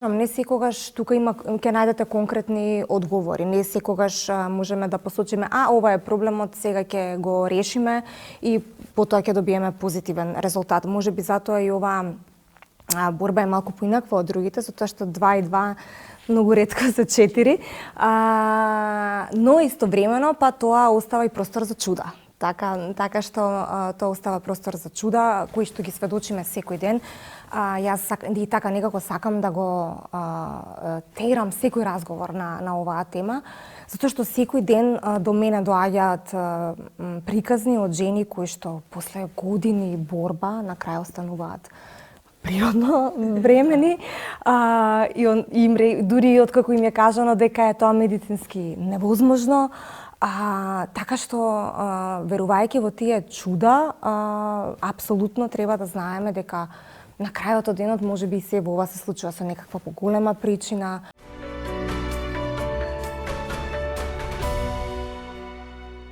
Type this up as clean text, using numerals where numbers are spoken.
Не секогаш тука ќе најдете конкретни одговори. Не секогаш можеме да посочиме ова е проблемот, сега ќе го решиме и потоа ќе добиеме позитивен резултат. Можеби затоа и оваа борба е малку поинаква од другите, затоа што 2 и 2 многу ретко се 4, но истовремено па тоа остава и простор за чуда. Така што тоа остава простор за чуда, кои што ги сведочиме секој ден. Јас и така некако сакам да го терам секој разговор на оваа тема, затоа што секој ден до мене доаѓаат приказни од жени кои што после години борба на крај остануваат природно бремени и дури откако им е кажано дека е тоа медицински невозможно. Така што, верувајќи во тие чуда, апсолутно треба да знаеме дека на крајот од денот можеби и се во ова се случува со некаква поголема причина,